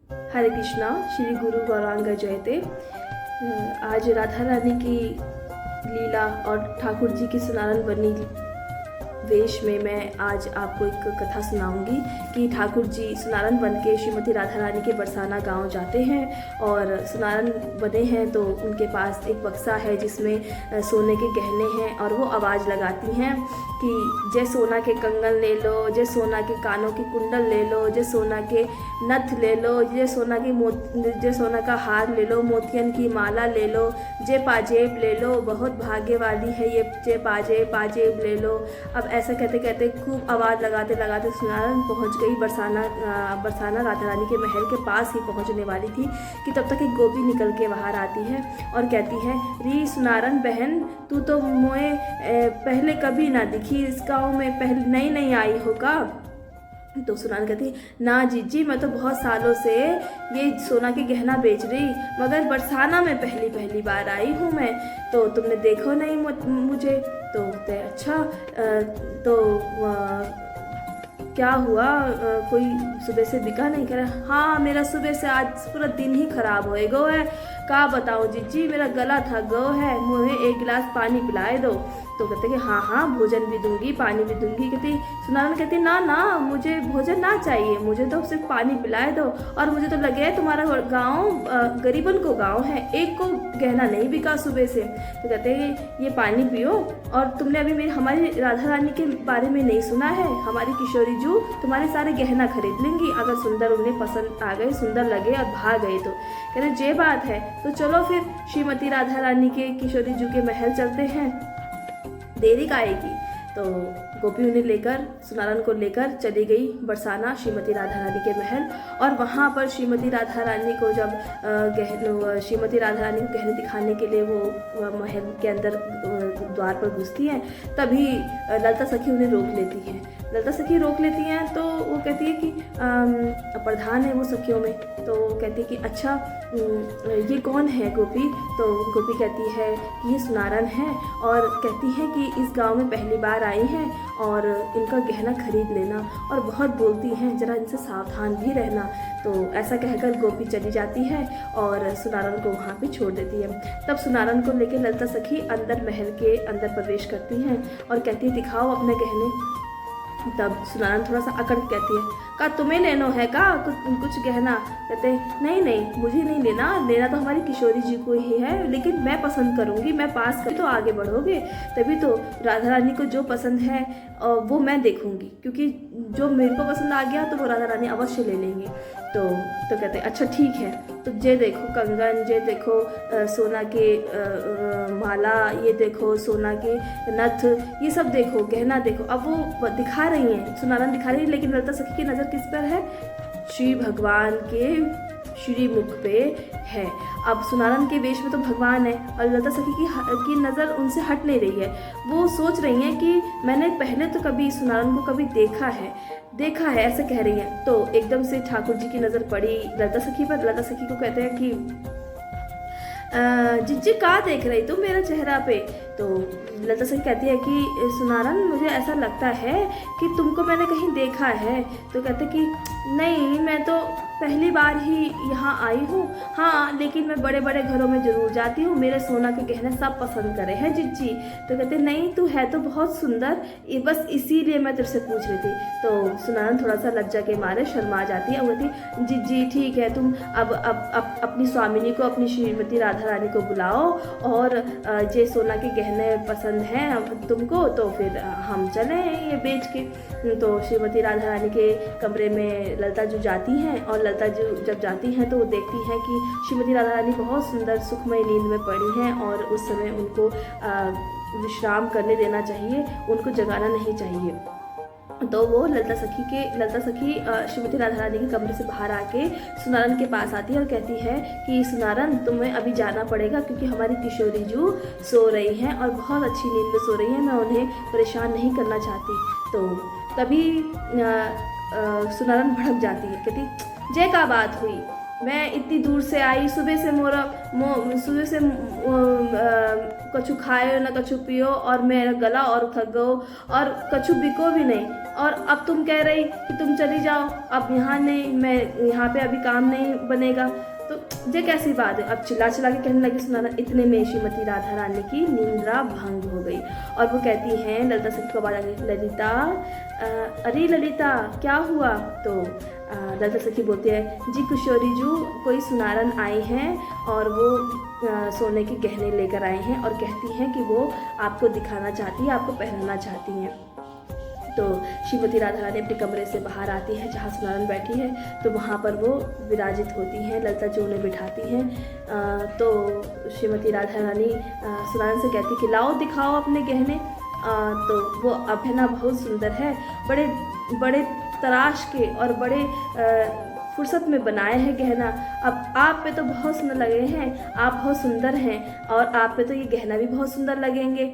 हरे कृष्णा। श्री गुरु गौरांग जयते। आज राधा रानी की लीला और ठाकुर जी की सुनारन बनी वेश में मैं आज आपको एक कथा सुनाऊंगी कि ठाकुर जी सुनारन बन के श्रीमती राधा रानी के बरसाना गांव जाते हैं और सुनारन बने हैं तो उनके पास एक बक्सा है जिसमें सोने के गहने हैं और वो आवाज़ लगाती हैं कि जय सोना के कंगन ले लो, जय सोना के कानों की कुंडल ले लो, जय सोना के नथ ले लो, जय सोना का हार ले लो, मोतियन की माला ले लो, जय पाजेब ले लो, बहुत भाग्य वाली है ये, जय पाजेब ले लो। अब ऐसा कहते कहते खूब आवाज़ लगाते लगाते सुनारन पहुंच गई बरसाना राधा रानी के महल के पास ही पहुंचने वाली थी कि तब तक एक गोपी निकल के बाहर आती है और कहती है, री सुनारन बहन, तू तो मोए पहले कभी ना दिखी, इस गाँव में पहले नई आई हो का? तो सुनारन कहती, ना जीजी, मैं तो बहुत सालों से ये सोना के गहना बेच रही, मगर बरसाना में पहली बार आई हूँ मैं, तो तुमने देखो नहीं मुझे। तो कहते अच्छा, तो क्या हुआ, कोई सुबह से बिका नहीं? कह रहा, हाँ मेरा सुबह से आज पूरा दिन ही खराब होए गो है, का बताऊँ जीजी, मेरा गला थक गो है, मुझे एक गिलास पानी पिलाए दो। तो कहते कि हाँ भोजन भी दूंगी, पानी भी दूंगी। कहती सुनारन कहती, ना मुझे भोजन ना चाहिए, मुझे तो सिर्फ पानी पिलाए दो, और मुझे तो लगे तुम्हारा गांव गरीबन को गांव है, एक को गहना नहीं बिका सुबह से। तो कहते ये पानी पियो, और तुमने अभी हमारी राधा रानी के बारे में नहीं सुना है, हमारी किशोरी जू तुम्हारे सारे गहना खरीद लेंगी अगर सुंदर उन्हें पसंद आ गए, सुंदर लगे और भाग गए तो। कहते ये बात है, तो चलो फिर श्रीमती राधा रानी के किशोरी जू के महल चलते हैं, देरी का आएगी। तो गोपी उन्हें लेकर, सुनारन को लेकर चली गई बरसाना श्रीमती राधा रानी के महल। और वहाँ पर श्रीमती राधा रानी को जब श्रीमती राधा रानी को गहने दिखाने के लिए वो महल के अंदर द्वार पर घुसती हैं, तभी ललिता सखी उन्हें रोक लेती हैं। ललिता सखी रोक लेती हैं तो वो कहती है कि प्रधान है वो सखियों में, तो कहती है कि अच्छा ये कौन है गोपी? तो गोपी कहती है कि ये सुनारन है, और कहती है कि इस गांव में पहली बार आई हैं और इनका गहना खरीद लेना, और बहुत बोलती हैं, जरा इनसे सावधान भी रहना। तो ऐसा कहकर गोपी चली जाती है और सुनारन को वहाँ पे छोड़ देती है। तब सुनारन को लेकर ललिता सखी अंदर महल के अंदर प्रवेश करती हैं और कहती है, दिखाओ अपने गहने। तब सुनारन थोड़ा सा अकड़ कहती है, का तुम्हें लेनो है का कुछ गहना? कहते नहीं मुझे नहीं लेना तो हमारी किशोरी जी को ही है, लेकिन मैं पसंद करूंगी, मैं पास कर तो आगे बढ़ोगे, तभी तो राधा रानी को जो पसंद है वो मैं देखूंगी, क्योंकि जो मेरे को पसंद आ गया तो वो राधा रानी अवश्य ले लेंगे। तो कहते अच्छा ठीक है, तो ये देखो कंगन, ये देखो सोना के माला, ये देखो सोना के नथ, ये सब देखो, गहना देखो। अब वो दिखा रही हैं, सुनारन दिखा रही है, लेकिन ललिता सखी की नज़र किस पर है? श्री भगवान के श्री मुख पे है। अब सुनारन के वेश में तो भगवान है और ललिता सखी की नज़र उनसे हट नहीं रही है। वो सोच रही हैं कि मैंने पहले तो कभी सुनारन को कभी देखा है, ऐसे कह रही हैं। तो एकदम से ठाकुर जी की नज़र पड़ी ललिता सखी पर। ललिता सखी को कहते हैं कि जिज्जी का देख रही तुम मेरा चेहरा पे? तो ललिता सखी कहती है कि सुनारन, मुझे ऐसा लगता है कि तुमको मैंने कहीं देखा है। तो कहते कि नहीं, मैं तो पहली बार ही यहाँ आई हूँ, हाँ लेकिन मैं बड़े बड़े घरों में ज़रूर जाती हूँ, मेरे सोना के गहने सब पसंद करे हैं जिज्जी। तो कहते नहीं, तू है तो बहुत सुंदर, बस इसीलिए मैं तुझसे पूछ रही थी। तो सुनारन थोड़ा सा लज्जा के मारे शर्मा जाती है और कहती, जिज्जी ठीक है, तुम अब अपनी स्वामिनी को, अपनी श्रीमती राधा रानी को बुलाओ, और ये सोना के गहने पसंद हैं तुमको तो फिर हम चलें ये बेच के। तो श्रीमती राधा रानी के कमरे में ललिता जी जाती हैं, और ललिता जी जब जाती हैं तो वो देखती हैं कि श्रीमती राधा रानी बहुत सुंदर सुखमय नींद में पड़ी हैं, और उस समय उनको विश्राम करने देना चाहिए, उनको जगाना नहीं चाहिए। तो वो ललिता सखी श्रीमती राधा रानी के कमरे से बाहर आके सुनारन के पास आती है और कहती है कि सुनारन, तुम्हें अभी जाना पड़ेगा, क्योंकि हमारी किशोरी जू सो रही हैं और बहुत अच्छी नींद में सो रही हैं, मैं उन्हें परेशान नहीं करना चाहती। तो तभी सुनारन भड़क जाती है, कहती जय का बात हुई, मैं इतनी दूर से आई, सुबह से सुबह से कछु खाए ना कछु पियो, और मेरा गला और थक गयो, और कछु बिको भी नहीं, और अब तुम कह रही कि तुम चली जाओ, अब यहाँ नहीं, मैं यहाँ पे अभी काम नहीं बनेगा, तो ये कैसी बात है। अब चिल्ला चिल्ला के कहने लगी सुनाना। इतने में श्रीमती राधा रानी की निंद्रा भंग हो गई और वो कहती हैं, ललिता सखी को आवाज आ गई, ललिता, अरे ललिता क्या हुआ। तो ललिता सखी बोलती है, जी किशोरी जू, कोई सुनारन आए हैं और वो सोने के गहने लेकर आए हैं और कहती हैं कि वो आपको दिखाना चाहती है, आपको पहनाना चाहती हैं। तो श्रीमती राधा रानी अपने कमरे से बाहर आती है जहाँ सुनारन बैठी है, तो वहाँ पर वो विराजित होती हैं। ललिता जी उन्हें बिठाती हैं। तो श्रीमती राधा रानी सुनारन से कहती कि लाओ दिखाओ अपने गहने। तो वो अभिनय बहुत सुंदर है, बड़े बड़े तराश के और बड़े फुर्सत में बनाए हैं गहना। अब आप पे तो बहुत सुंदर लगे हैं, आप बहुत सुंदर हैं और आप पे तो ये गहना भी बहुत सुंदर लगेंगे।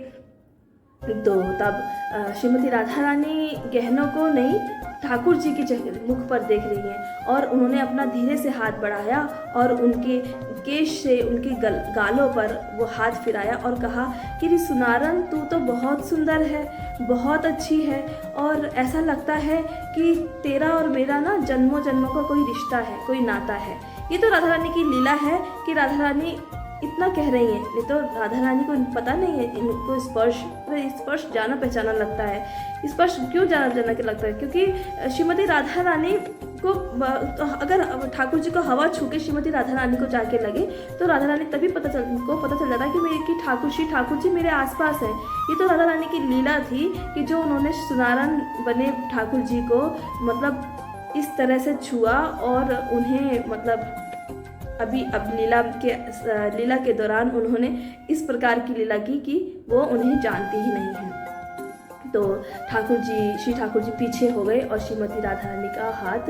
तो तब श्रीमती राधा रानी गहनों को नहीं, ठाकुर जी के मुख पर देख रही हैं और उन्होंने अपना धीरे से हाथ बढ़ाया और उनके केश से उनके गालों पर वो हाथ फिराया और कहा कि सुनारन, तू तो बहुत सुंदर है, बहुत अच्छी है, और ऐसा लगता है कि तेरा और मेरा ना जन्मों जन्मों का कोई रिश्ता है, कोई नाता है। ये तो राधा रानी की लीला है कि राधा रानी इतना कह रही हैं, नहीं तो राधा रानी को पता नहीं है, इनको स्पर्श जाना पहचाना लगता है। स्पर्श क्यों जाना लगता है? क्योंकि श्रीमती राधा रानी को अगर ठाकुर जी को हवा छू के श्रीमती राधा रानी को जाके लगे तो राधा रानी तभी पता चल जाता है कि मेरे की ठाकुर जी मेरे आसपास है। ये तो राधा रानी की लीला थी कि जो उन्होंने सुनारन बने ठाकुर जी को मतलब इस तरह से छुआ और उन्हें मतलब अब लीला के दौरान उन्होंने इस प्रकार की लीला की कि वो उन्हें जानती ही नहीं है। तो श्री ठाकुर जी पीछे हो गए और श्रीमती राधा रानी का हाथ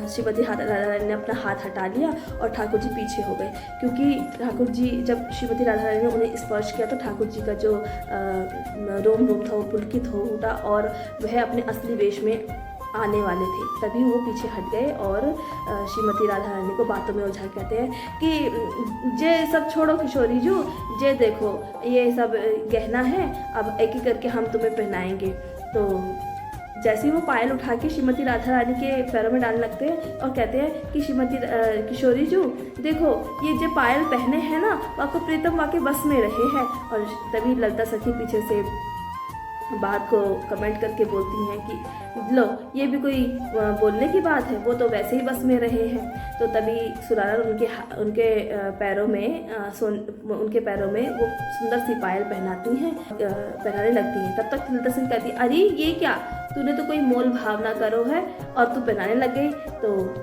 श्रीमती राधा रानी ने अपना हाथ हटा लिया और ठाकुर जी पीछे हो गए, क्योंकि ठाकुर जी जब श्रीमती राधा रानी ने उन्हें स्पर्श किया तो ठाकुर जी का जो रोम था वो पुलकित हो उठा और वह अपने असली वेश में आने वाले थे। तभी वो पीछे हट गए और श्रीमती राधा रानी को बातों में उलझा कहते हैं कि जे सब छोड़ो किशोरी जू, जे देखो ये सब गहना है, अब एक एक करके हम तुम्हें पहनाएंगे। तो जैसे ही वो पायल उठा के श्रीमती राधा रानी के पैरों में डालने लगते हैं और कहते हैं कि श्रीमती किशोरी जू देखो, ये जो पायल पहने हैं ना, आपको प्रीतम वाके बस में रहे हैं। और तभी ललिता सखी पीछे से बात को कमेंट करके बोलती हैं कि लो, ये भी कोई बोलने की बात है, वो तो वैसे ही बस में रहे हैं। तो तभी सुनारन उनके पैरों में वो सुंदर सी पायल पहनाने लगती हैं। तब तक ललिता सिंह कहती, अरे ये क्या, तूने तो कोई मोल भाव ना करो है और तू पहनाने लग गई। तो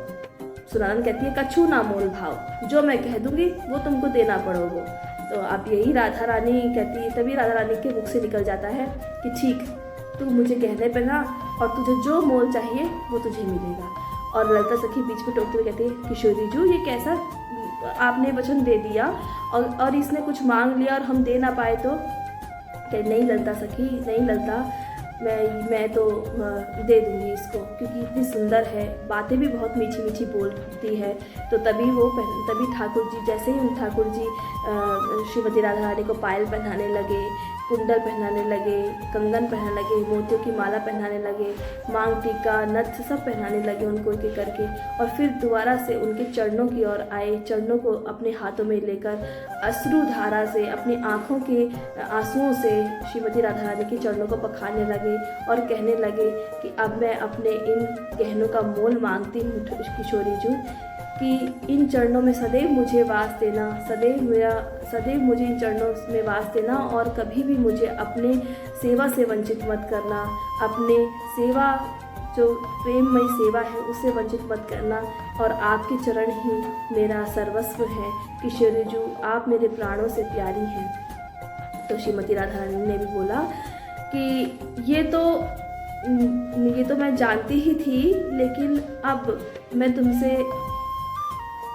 सुनारन कहती है, कछु ना मोल भाव, जो मैं कह दूंगी वो तुमको देना पड़ोगे। तो अब यही राधा रानी कहती, तभी राधा रानी के मुख से निकल जाता है कि ठीक, तू मुझे गहने पहना और तुझे जो मोल चाहिए वो तुझे मिलेगा। और ललिता सखी बीच में टोकते हुए कहती है, किशोरी जू ये कैसा आपने वचन दे दिया और इसने कुछ मांग लिया और हम दे ना पाए तो? नहीं ललिता सखी, नहीं ललिता, मैं तो दे दूँगी इसको, क्योंकि इतनी सुंदर है, बातें भी बहुत मीठी मीठी बोलती है। तो तभी ठाकुर जी, जैसे ही ठाकुर जी श्रीमती राधा रानी को पायल पहनाने लगे, कुंडल पहनाने लगे, कंगन पहनाने लगे, मोतियों की माला पहनाने लगे, मांग टीका नथ सब पहनाने लगे उनको एक एक करके, और फिर दोबारा से उनके चरणों की ओर आए, चरणों को अपने हाथों में लेकर अश्रु धारा से, अपनी आँखों के आंसुओं से श्रीमती राधा रानी के चरणों को पखारने लगे और कहने लगे कि अब मैं अपने इन गहनों का मोल मांगती हूँ किशोरी जू, कि इन चरणों में सदैव मुझे वास देना, सदैव मुझे इन चरणों में वास देना और कभी भी मुझे अपने सेवा से वंचित मत करना, अपने सेवा जो प्रेममयी सेवा है उससे वंचित मत करना, और आपके चरण ही मेरा सर्वस्व है किशोरी जू, आप मेरे प्राणों से प्यारी हैं। तो श्रीमती राधा रानी ने भी बोला कि ये तो मैं जानती ही थी, लेकिन अब मैं तुमसे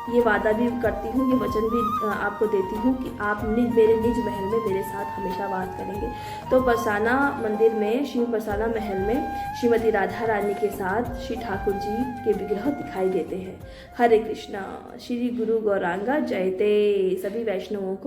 ये वादा भी करती हूँ, ये वचन भी आपको देती हूँ कि आप मेरे निज महल में मेरे साथ हमेशा वास करेंगे। तो बरसाना मंदिर में, शिव बरसाना महल में श्रीमती राधा रानी के साथ श्री ठाकुर जी के विग्रह दिखाई देते हैं। हरे कृष्णा। श्री गुरु गौरांगा जयते। सभी वैष्णवों को